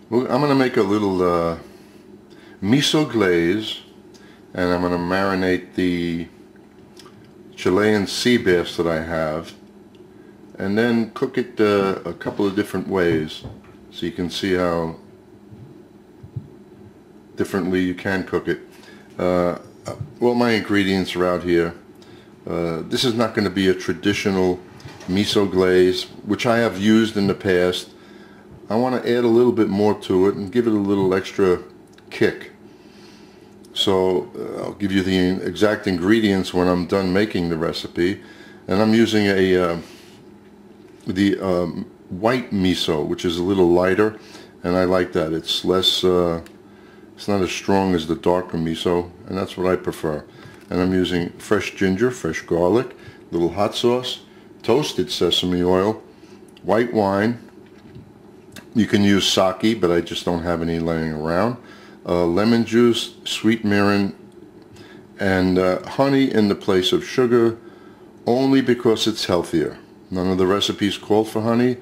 Well, I'm going to make a little miso glaze, and I'm going to marinate the Chilean sea bass that I have, and then cook it a couple of different ways, so you can see how differently you can cook it. Well, my ingredients are out here. This is not going to be a traditional miso glaze, which I have used in the past. I want to add a little bit more to it and give it a little extra kick. So I'll give you the exact ingredients when I'm done making the recipe. And I'm using the white miso, which is a little lighter, and I like that. It's less, it's not as strong as the darker miso, and that's what I prefer. And I'm using fresh ginger, fresh garlic, little hot sauce, toasted sesame oil, white wine. You can use saki, but I just don't have any laying around. Lemon juice, sweet mirin, and honey in the place of sugar, only because it's healthier. None of the recipes call for honey,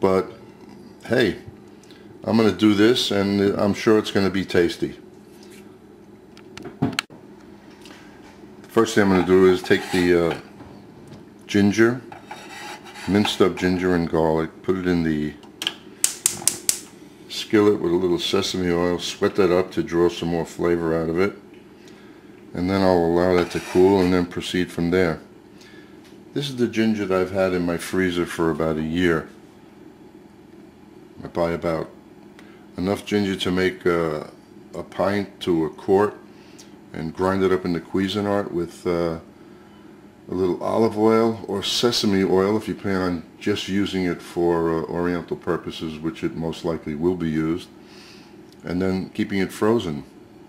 but hey, I'm going to do this, and I'm sure it's going to be tasty. First thing I'm going to do is take the ginger, minced up ginger and garlic, put it in the skillet with a little sesame oil, sweat that up to draw some more flavor out of it, and then I'll allow that to cool and then proceed from there. This is the ginger that I've had in my freezer for about a year. I buy about enough ginger to make a pint to a quart, and grind it up into Cuisinart with a little olive oil or sesame oil if you plan on just using it for oriental purposes, which it most likely will be used, and then keeping it frozen.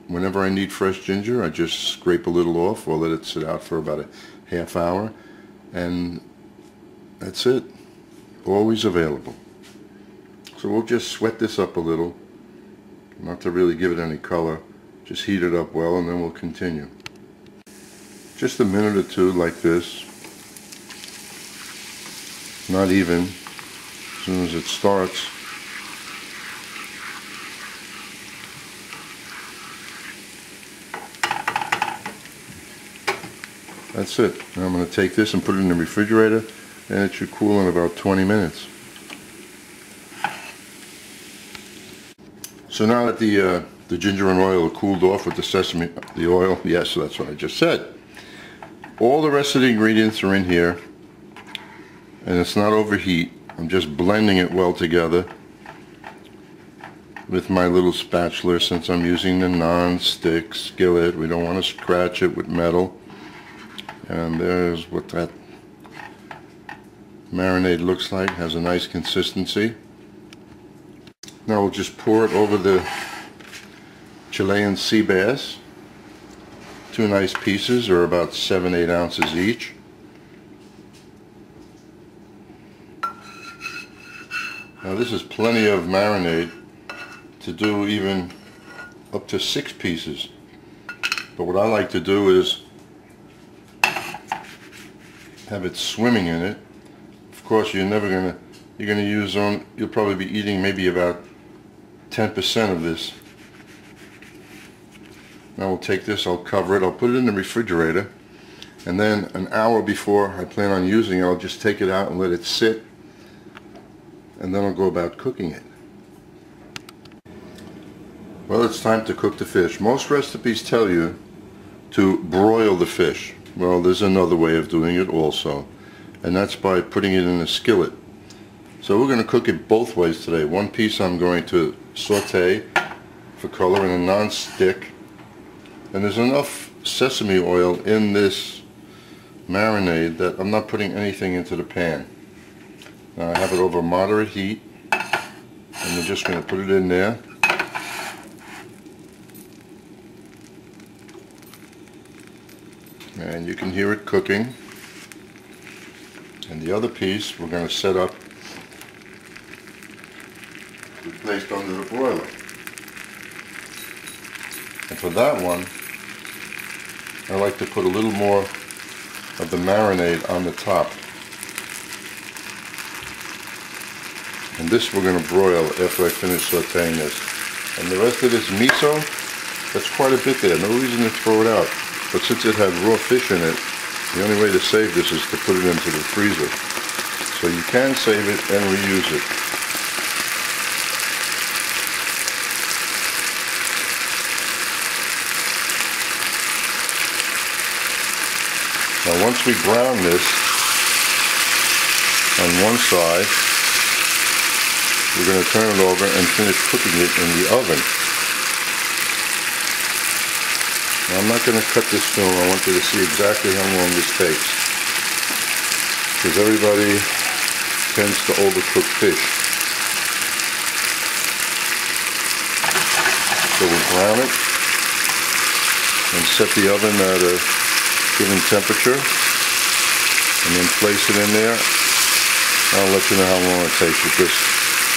Whenever I need fresh ginger, I just scrape a little off or let it sit out for about a half hour, and that's it. Always available. So we'll just sweat this up a little, not to really give it any color, just heat it up well, and then we'll continue. Just a minute or two like this, not even. As soon as it starts, that's it. Now I'm going to take this and put it in the refrigerator, and it should cool in about 20 minutes. So now that the ginger and oil are cooled off with the oil, yes, that's what I just said. All the rest of the ingredients are in here, and it's not overheat. I'm just blending it well together with my little spatula, since I'm using the non-stick skillet. We don't want to scratch it with metal. And there's what that marinade looks like. Has a nice consistency. Now we'll just pour it over the Chilean sea bass. Two nice pieces, or about 7-8 ounces each. Now this is plenty of marinade to do even up to 6 pieces. But what I like to do is have it swimming in it. Of course, you're gonna use you'll probably be eating maybe about 10% of this. Now we'll take this, I'll cover it, I'll put it in the refrigerator, and then an hour before I plan on using it, I'll just take it out and let it sit, and then I'll go about cooking it. Well, it's time to cook the fish. Most recipes tell you to broil the fish. Well, there's another way of doing it also, and that's by putting it in a skillet. So we're going to cook it both ways today. One piece I'm going to saute for color in a non-stick, and there's enough sesame oil in this marinade that I'm not putting anything into the pan. Now I have it over moderate heat, and we're just going to put it in there. And you can hear it cooking. And the other piece we're going to set up, be placed under the broiler. And for that one, I like to put a little more of the marinade on the top. And this we're going to broil after I finish sauteing this. And the rest of this miso, that's quite a bit there. No reason to throw it out. But since it had raw fish in it, the only way to save this is to put it into the freezer. So you can save it and reuse it. Now once we brown this on one side, we're going to turn it over and finish cooking it in the oven. Now, I'm not going to cut this film. I want you to see exactly how long this takes, because everybody tends to overcook fish. So we brown it and set the oven at a given temperature, and then place it in there. I'll let you know how long it takes, because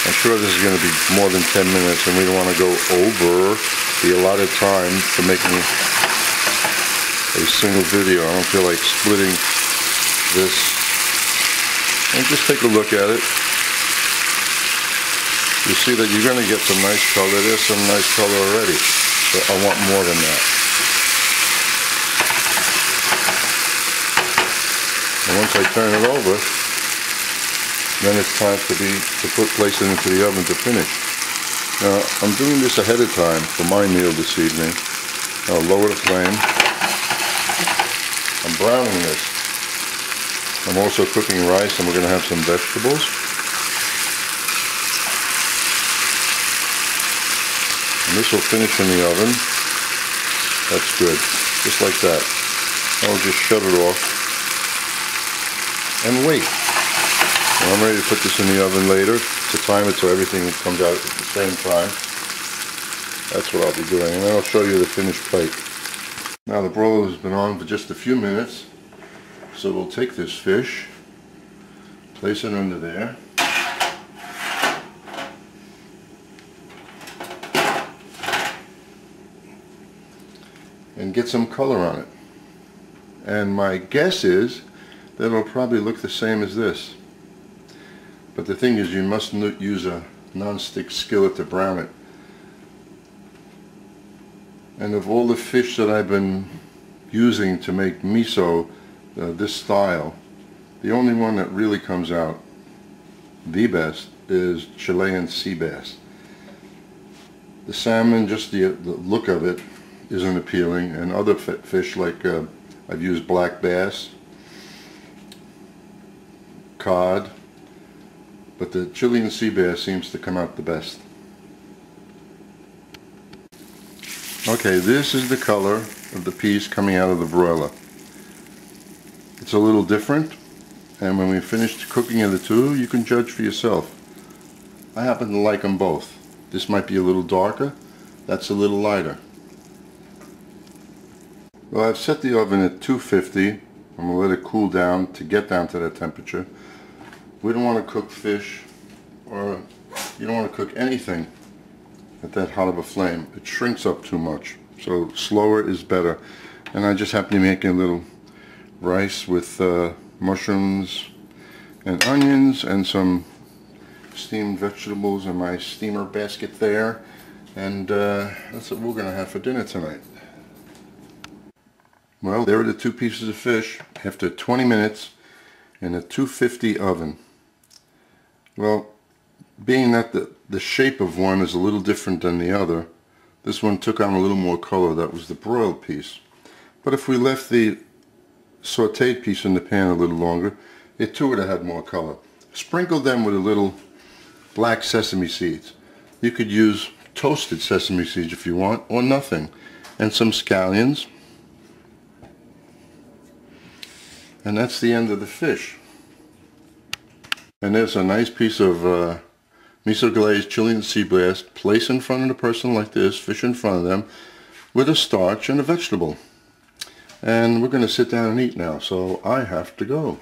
I'm sure this is going to be more than 10 minutes, and we don't want to go over the allotted time for making a single video. I don't feel like splitting this. And just take a look at it. You see that you're going to get some nice color. There's some nice color already, but I want more than that. And once I turn it over, then it's time to place it into the oven to finish. Now, I'm doing this ahead of time for my meal this evening. I'll lower the flame. I'm browning this. I'm also cooking rice, and we're going to have some vegetables. And this will finish in the oven. That's good. Just like that. I'll just shut it off and wait. I'm ready to put this in the oven later to time it so everything comes out at the same time. That's what I'll be doing, and then I'll show you the finished plate. Now the broiler has been on for just a few minutes, so we'll take this fish, place it under there, and get some color on it. And my guess is that it'll probably look the same as this. But the thing is, you must use a non-stick skillet to brown it. And of all the fish that I've been using to make miso, this style, the only one that really comes out the best is Chilean sea bass. The salmon, just the look of it isn't appealing, and other fish like I've used black bass, cod, but the Chilean sea bass seems to come out the best. Okay, this is the color of the piece coming out of the broiler. It's a little different, and when we finish cooking of the two, you can judge for yourself. I happen to like them both. This might be a little darker, that's a little lighter. Well, I've set the oven at 250. I'm going to let it cool down to get down to that temperature. We don't want to cook fish, or you don't want to cook anything at that hot of a flame. It shrinks up too much, so slower is better. And I just happen to be making a little rice with mushrooms and onions and some steamed vegetables in my steamer basket there, and that's what we're going to have for dinner tonight. Well, there are the two pieces of fish after 20 minutes in a 250 oven. Well, being that the shape of one is a little different than the other, this one took on a little more color. That was the broiled piece. But if we left the sauteed piece in the pan a little longer, it too would have had more color. Sprinkle them with a little black sesame seeds. You could use toasted sesame seeds if you want, or nothing. And some scallions. And that's the end of the fish. And there's a nice piece of miso glazed Chilean sea bass placed in front of the person like this, fish in front of them, with a starch and a vegetable. And we're going to sit down and eat now, so I have to go.